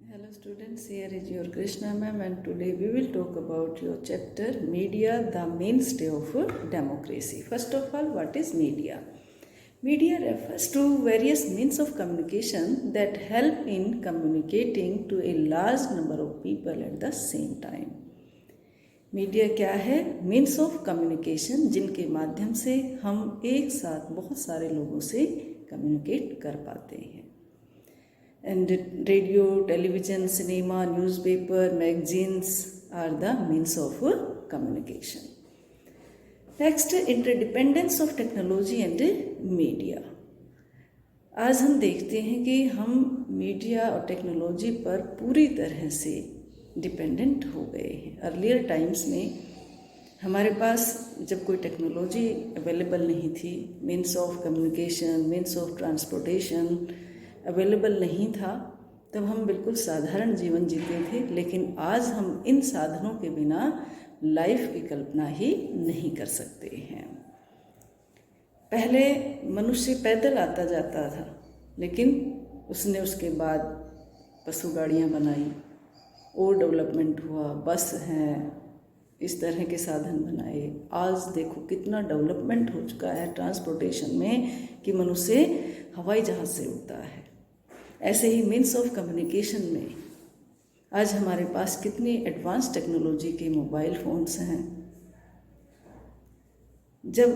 Hello students, here is your Krishna ma'am and today we will talk about your chapter Media, the Mainstay of Democracy. First of all, what is media? Media refers to various means of communication that help in communicating to a large number of people at the same time. Media क्या है? Means of communication जिनके माध्यम से हम एक साथ बहुत सारे लोगों से कम्युनिकेट कर पाते हैं. And radio, television, cinema, newspaper, magazines are the means of communication. Next, interdependence of technology and media. आज हम देखते हैं कि हम मीडिया और टेक्नोलॉजी पर पूरी तरह से डिपेंडेंट हो गए हैं. अर्लियर टाइम्स में हमारे पास जब कोई टेक्नोलॉजी अवेलेबल नहीं थी, means of communication, means of transportation available नहीं था, तब हम बिल्कुल साधारण जीवन जीते थे. लेकिन आज हम इन साधनों के बिना लाइफ की कल्पना ही नहीं कर सकते हैं. पहले मनुष्य पैदल आता जाता था, लेकिन उसने उसके बाद पशु गाड़ियाँ बनाई और डेवलपमेंट हुआ, बस हैं, इस तरह के साधन बनाए. आज देखो कितना डेवलपमेंट हो चुका है ट्रांसपोर्टेशन में कि मनुष्य हवाई जहाज़ से उड़ता है. ऐसे ही मीन्स ऑफ कम्युनिकेशन में आज हमारे पास कितनी एडवांस टेक्नोलॉजी के मोबाइल फ़ोन्स हैं. जब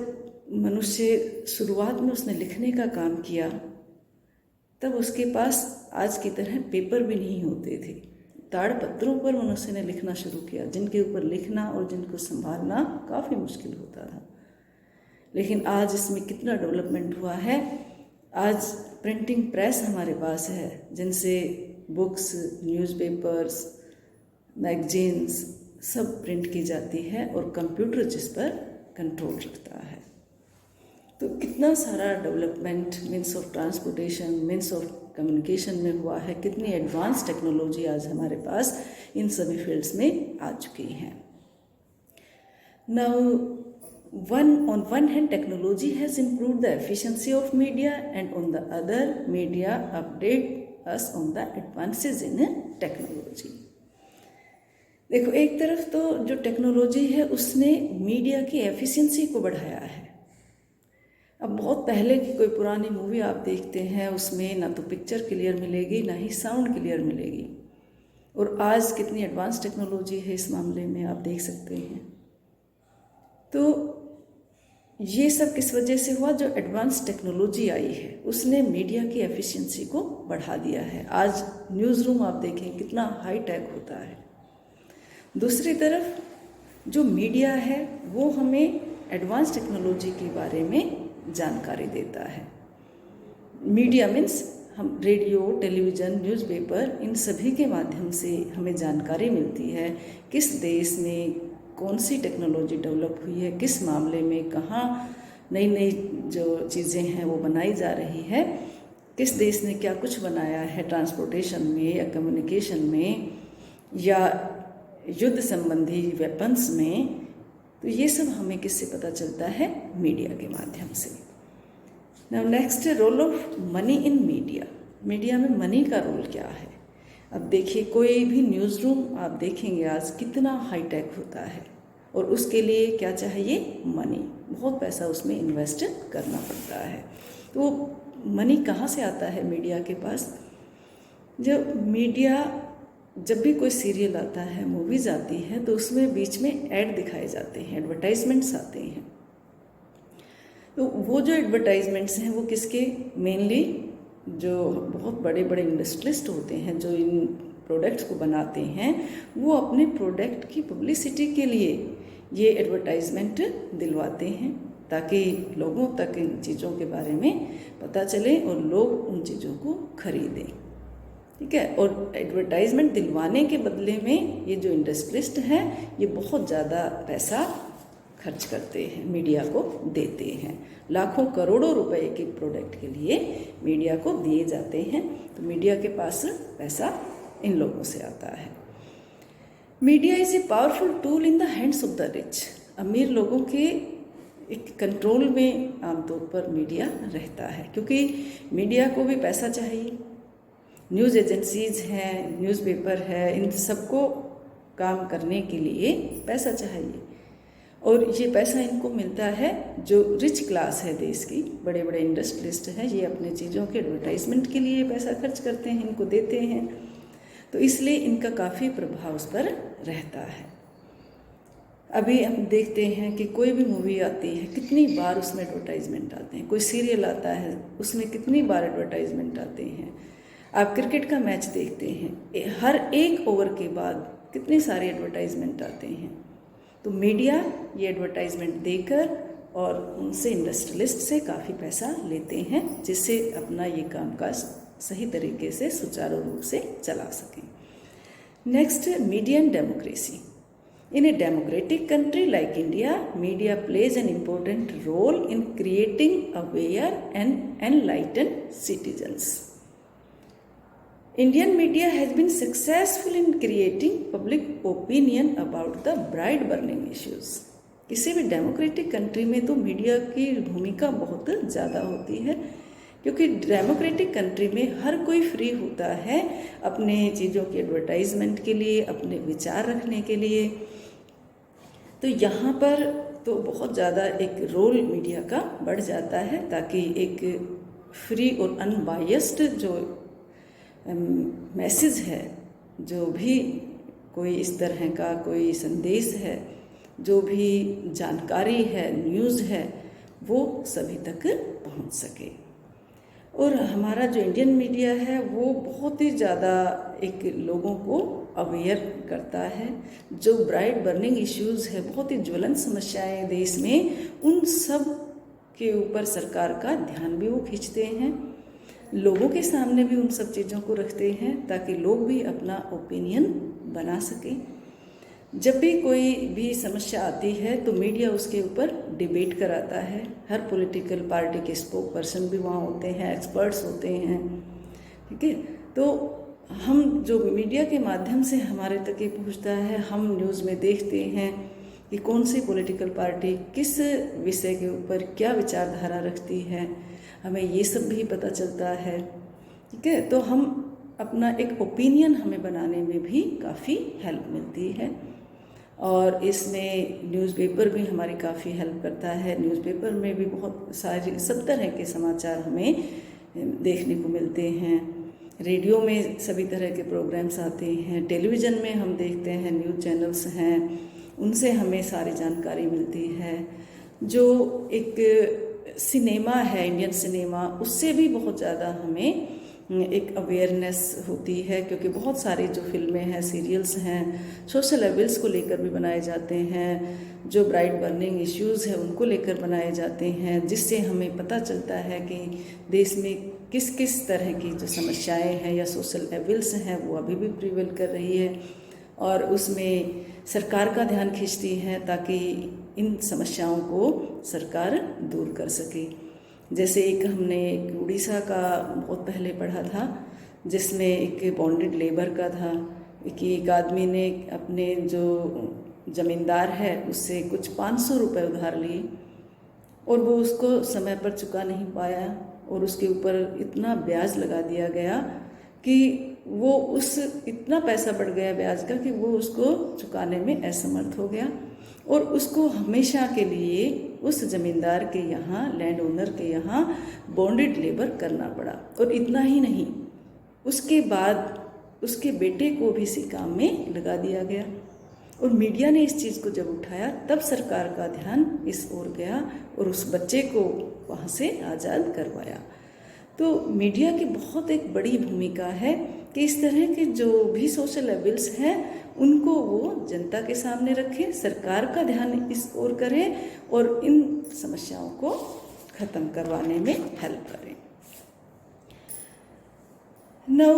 मनुष्य शुरुआत में उसने लिखने का काम किया, तब उसके पास आज की तरह पेपर भी नहीं होते थे. ताड़पत्रों पर मनुष्य ने लिखना शुरू किया, जिनके ऊपर लिखना और जिनको संभालना काफ़ी मुश्किल होता था. लेकिन आज इसमें कितना डेवलपमेंट हुआ है. आज प्रिंटिंग प्रेस हमारे पास है, जिनसे बुक्स, न्यूज़पेपर्स, मैगजीन्स सब प्रिंट की जाती है और कंप्यूटर जिस पर कंट्रोल रखता है. तो कितना सारा development means of transportation, means of communication में हुआ है. कितनी एडवांस टेक्नोलॉजी आज हमारे पास इन सभी फील्ड्स में आ चुकी हैं. Now on one hand, technology has improved the efficiency of media, and on the other, media update us on the advances in technology. देखो, एक तरफ तो जो टेक्नोलॉजी है उसने मीडिया की एफिशिएंसी को बढ़ाया है. अब बहुत पहले की कोई पुरानी मूवी आप देखते हैं, उसमें ना तो पिक्चर क्लियर मिलेगी, ना ही साउंड क्लियर मिलेगी. और आज कितनी एडवांस टेक्नोलॉजी है इस मामले में आप देख सकते हैं. तो ये सब किस वजह से हुआ? जो एडवांस टेक्नोलॉजी आई है उसने मीडिया की एफिशिएंसी को बढ़ा दिया है. आज न्यूज़ रूम आप देखें कितना हाई टेक होता है. दूसरी तरफ जो मीडिया है वो हमें एडवांस टेक्नोलॉजी के बारे में जानकारी देता है. मीडिया मीन्स हम रेडियो, टेलीविज़न, न्यूज़पेपर, इन सभी के माध्यम से हमें जानकारी मिलती है किस देश में कौन सी टेक्नोलॉजी डेवलप हुई है, किस मामले में कहाँ नई नई जो चीज़ें हैं वो बनाई जा रही है, किस देश ने क्या कुछ बनाया है ट्रांसपोर्टेशन में या कम्युनिकेशन में या युद्ध संबंधी वेपन्स में. तो ये सब हमें किससे पता चलता है? मीडिया के माध्यम से. Now next, role of money in media. Media में मनी का रोल क्या है? अब देखिए, कोई भी न्यूज़ रूम आप देखेंगे आज कितना हाई टेक होता है, और उसके लिए क्या चाहिए? मनी. बहुत पैसा उसमें इन्वेस्ट करना पड़ता है. तो मनी कहाँ से आता है मीडिया के पास? जब भी कोई सीरियल आता है, मूवीज़ आती है, तो उसमें बीच में ऐड दिखाए जाते हैं, एडवर्टाइजमेंट्स आते हैं. तो वो जो एडवर्टाइजमेंट्स हैं वो किसके? मेनली जो बहुत बड़े बड़े इंडस्ट्रियलिस्ट होते हैं जो इन प्रोडक्ट्स को बनाते हैं, वो अपने प्रोडक्ट की पब्लिसिटी के लिए ये एडवर्टाइजमेंट दिलवाते हैं, ताकि लोगों तक इन चीज़ों के बारे में पता चले और लोग उन चीज़ों को खरीदें. ठीक है. और एडवर्टाइजमेंट दिलवाने के बदले में ये जो इंडस्ट्रियलिस्ट हैं ये बहुत ज़्यादा पैसा खर्च करते हैं, मीडिया को देते हैं. लाखों करोड़ों रुपए के प्रोडक्ट के लिए मीडिया को दिए जाते हैं. तो मीडिया के पास पैसा इन लोगों से आता है. Media is a powerful tool in the hands of the rich. अमीर लोगों के एक कंट्रोल में आमतौर पर मीडिया रहता है, क्योंकि मीडिया को भी पैसा चाहिए. न्यूज़ एजेंसीज़ हैं, न्यूज़पेपर है, इन सबको काम करने के लिए पैसा चाहिए और ये पैसा इनको मिलता है जो रिच क्लास है देश की, बड़े बड़े इंडस्ट्रियलिस्ट हैं, ये अपने चीज़ों के एडवर्टाइजमेंट के लिए पैसा खर्च करते हैं, इनको देते हैं, तो इसलिए इनका काफ़ी प्रभाव उस पर रहता है। अभी हम देखते हैं कि कोई भी मूवी आती है कितनी बार उसमें एडवर्टाइजमेंट आते हैं, कोई सीरियल आता है उसमें कितनी बार एडवर्टाइजमेंट आते हैं। आप क्रिकेट का मैच देखते हैं, हर एक ओवर के बाद कितने सारे एडवर्टाइजमेंट आते हैं। तो मीडिया ये एडवर्टाइजमेंट देकर और उनसे इंडस्ट्रियलिस्ट से काफ़ी पैसा लेते हैं, जिससे अपना ये कामकाज सही तरीके से सुचारू रूप से चला सकें। Next, media and democracy. In a democratic country like India, media plays an important role in creating aware and enlightened citizens. Indian media has been successful in creating public opinion about the bride burning issues. किसी भी democratic country में तो media की भूमिका बहुत ज़्यादा होती है, क्योंकि डेमोक्रेटिक कंट्री में हर कोई फ्री होता है अपने चीज़ों की एडवर्टाइजमेंट के लिए, अपने विचार रखने के लिए। तो यहाँ पर तो बहुत ज़्यादा एक रोल मीडिया का बढ़ जाता है, ताकि एक फ्री और अनबायस्ड जो मैसेज है, जो भी कोई इस तरह का कोई संदेश है, जो भी जानकारी है, न्यूज़ है, वो सभी तक पहुँच सके। और हमारा जो इंडियन मीडिया है वो बहुत ही ज़्यादा एक लोगों को अवेयर करता है। जो ब्राइड बर्निंग इश्यूज़ है, बहुत ही ज्वलंत समस्याएं देश में, उन सब के ऊपर सरकार का ध्यान भी वो खींचते हैं, लोगों के सामने भी उन सब चीज़ों को रखते हैं, ताकि लोग भी अपना ओपिनियन बना सकें। जब भी कोई भी समस्या आती है तो मीडिया उसके ऊपर डिबेट कराता है। हर पॉलिटिकल पार्टी के स्पोक पर्सन भी वहाँ होते हैं, एक्सपर्ट्स होते हैं, ठीक है। तो हम जो मीडिया के माध्यम से हमारे तक ये पहुँचता है, हम न्यूज़ में देखते हैं कि कौन सी पॉलिटिकल पार्टी किस विषय के ऊपर क्या विचारधारा रखती है, हमें ये सब भी पता चलता है, ठीक है। तो हम अपना एक ओपिनियन हमें बनाने में भी काफ़ी हेल्प मिलती है। और इसमें न्यूज़पेपर भी हमारी काफ़ी हेल्प करता है। न्यूज़पेपर में भी बहुत सारे सब तरह के समाचार हमें देखने को मिलते हैं। रेडियो में सभी तरह के प्रोग्राम्स आते हैं, टेलीविज़न में हम देखते हैं, न्यूज़ चैनल्स हैं, उनसे हमें सारी जानकारी मिलती है। जो एक सिनेमा है, इंडियन सिनेमा, उससे भी बहुत ज़्यादा हमें एक अवेयरनेस होती है, क्योंकि बहुत सारी जो फिल्में हैं, सीरियल्स हैं, सोशल एविल्स को लेकर भी बनाए जाते हैं, जो ब्राइड बर्निंग इश्यूज़ है उनको लेकर बनाए जाते हैं, जिससे हमें पता चलता है कि देश में किस किस तरह की जो समस्याएं हैं या सोशल एविल्स हैं वो अभी भी प्रिवेल कर रही है, और उसमें सरकार का ध्यान खींचती है ताकि इन समस्याओं को सरकार दूर कर सके। जैसे एक हमने एक उड़ीसा का बहुत पहले पढ़ा था, जिसमें एक बॉन्डेड लेबर का था कि एक आदमी ने अपने जो ज़मींदार है उससे कुछ 500 रुपये उधार लिए और वो उसको समय पर चुका नहीं पाया, और उसके ऊपर इतना ब्याज लगा दिया गया कि वो उस इतना पैसा बढ़ गया ब्याज का कि वो उसको चुकाने में असमर्थ हो गया, और उसको हमेशा के लिए उस ज़मींदार के यहाँ, लैंड ओनर के यहाँ बॉन्डेड लेबर करना पड़ा। और इतना ही नहीं, उसके बाद उसके बेटे को भी इसी काम में लगा दिया गया, और मीडिया ने इस चीज़ को जब उठाया तब सरकार का ध्यान इस ओर गया और उस बच्चे को वहाँ से आज़ाद करवाया। तो मीडिया की बहुत एक बड़ी भूमिका है कि इस तरह के जो भी सोशल एविल्स हैं उनको वो जनता के सामने रखें, सरकार का ध्यान इस ओर करें और इन समस्याओं को ख़त्म करवाने में हेल्प करें। Now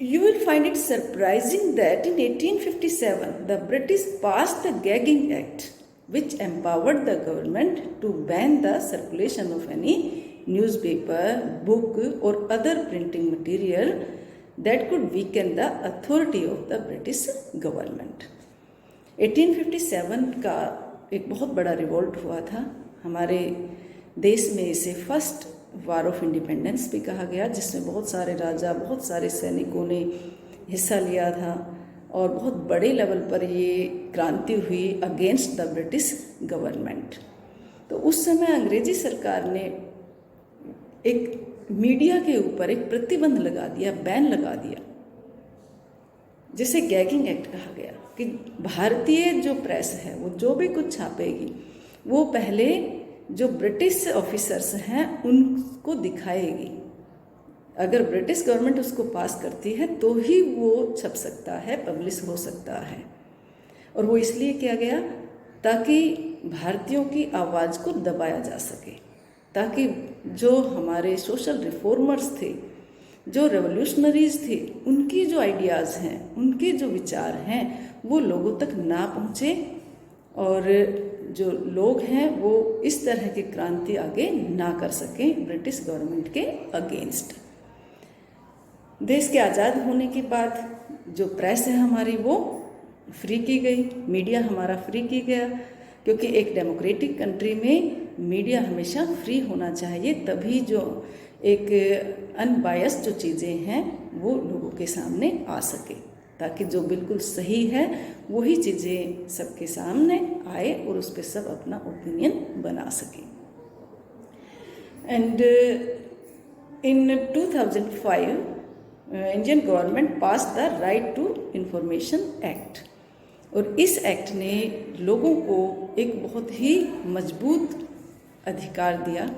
you will find it surprising that in 1857 the British passed the Gagging Act, which empowered the government to ban the circulation of any newspaper, book or other printing material that could weaken the authority of the British government. 1857 का एक बहुत बड़ा revolt हुआ था हमारे देश में। इसे फर्स्ट वार ऑफ इंडिपेंडेंस भी कहा गया, जिसमें बहुत सारे राजा, बहुत सारे सैनिकों ने हिस्सा लिया था और बहुत बड़े लेवल पर ये क्रांति हुई अगेंस्ट द ब्रिटिश गवर्नमेंट। तो उस समय अंग्रेजी सरकार ने एक मीडिया के ऊपर एक प्रतिबंध लगा दिया, बैन लगा दिया, जिसे गैगिंग एक्ट कहा गया, कि भारतीय जो प्रेस है वो जो भी कुछ छापेगी वो पहले जो ब्रिटिश ऑफिसर्स हैं उनको दिखाएगी। अगर ब्रिटिश गवर्नमेंट उसको पास करती है तो ही वो छप सकता है, पब्लिश हो सकता है। और वो इसलिए किया गया ताकि भारतीयों की आवाज़ को दबाया जा सके, ताकि जो हमारे सोशल रिफॉर्मर्स थे, जो रेवोल्यूशनरीज थे, उनकी जो आइडियाज़ हैं, उनके जो विचार हैं वो लोगों तक ना पहुँचे और जो लोग हैं वो इस तरह की क्रांति आगे ना कर सकें ब्रिटिश गवर्नमेंट के अगेंस्ट। देश के आज़ाद होने के बाद जो प्रेस है हमारी वो फ्री की गई, मीडिया हमारा फ्री की गया, क्योंकि एक डेमोक्रेटिक कंट्री में मीडिया हमेशा फ्री होना चाहिए, तभी जो एक अनबायस्ड जो चीज़ें हैं वो लोगों के सामने आ सके, ताकि जो बिल्कुल सही है वही चीज़ें सबके सामने आए और उस पर सब अपना ओपिनियन बना सकें। And in 2005 Indian government pass the right to information act, और इस एक्ट ने लोगों को एक बहुत ही मजबूत अधिकार दिया,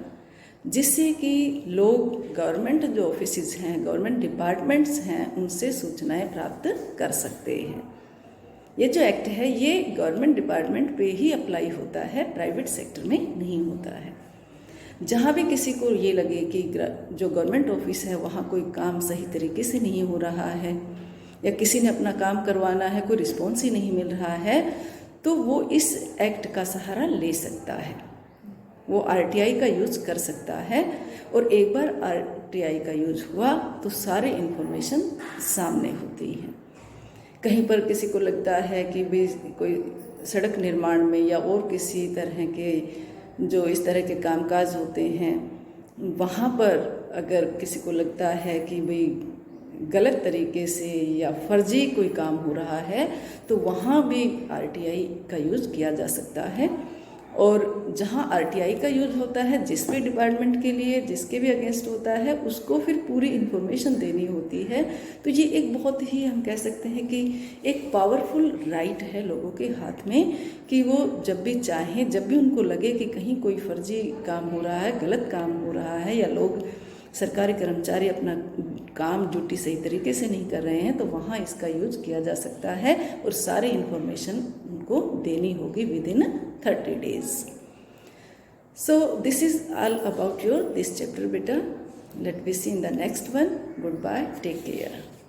जिससे कि लोग गवर्नमेंट जो ऑफिसेज हैं, गवर्नमेंट डिपार्टमेंट्स हैं, उनसे सूचनाएं प्राप्त कर सकते हैं। ये जो एक्ट है ये गवर्नमेंट डिपार्टमेंट पे ही अप्लाई होता है, प्राइवेट सेक्टर में नहीं होता है। जहाँ भी किसी को ये लगे कि जो गवर्नमेंट ऑफिस है वहाँ कोई काम सही तरीके से नहीं हो रहा है, या किसी ने अपना काम करवाना है, कोई रिस्पॉन्स ही नहीं मिल रहा है, तो वो इस एक्ट का सहारा ले सकता है, वो RTI का यूज़ कर सकता है। और एक बार RTI का यूज हुआ तो सारे इन्फॉर्मेशन सामने होती हैं। कहीं पर किसी को लगता है कि भी कोई सड़क निर्माण में या और किसी तरह के जो इस तरह के कामकाज होते हैं, वहाँ पर अगर किसी को लगता है कि भाई गलत तरीके से या फर्जी कोई काम हो रहा है, तो वहाँ भी RTI का यूज़ किया जा सकता है। और जहाँ RTI का यूज होता है, जिस भी डिपार्टमेंट के लिए, जिसके भी अगेंस्ट होता है, उसको फिर पूरी इन्फॉर्मेशन देनी होती है। तो ये एक बहुत ही, हम कह सकते हैं कि एक पावरफुल राइट है लोगों के हाथ में, कि वो जब भी चाहें, जब भी उनको लगे कि कहीं कोई फर्जी काम हो रहा है, गलत काम हो रहा है, या लोग सरकारी कर्मचारी अपना काम ड्यूटी सही तरीके से नहीं कर रहे हैं, तो वहाँ इसका यूज किया जा सकता है और सारी इन्फॉर्मेशन उनको देनी होगी within 30 days. So this is all about this chapter, beta. Let me see in the next one. Goodbye. Take care.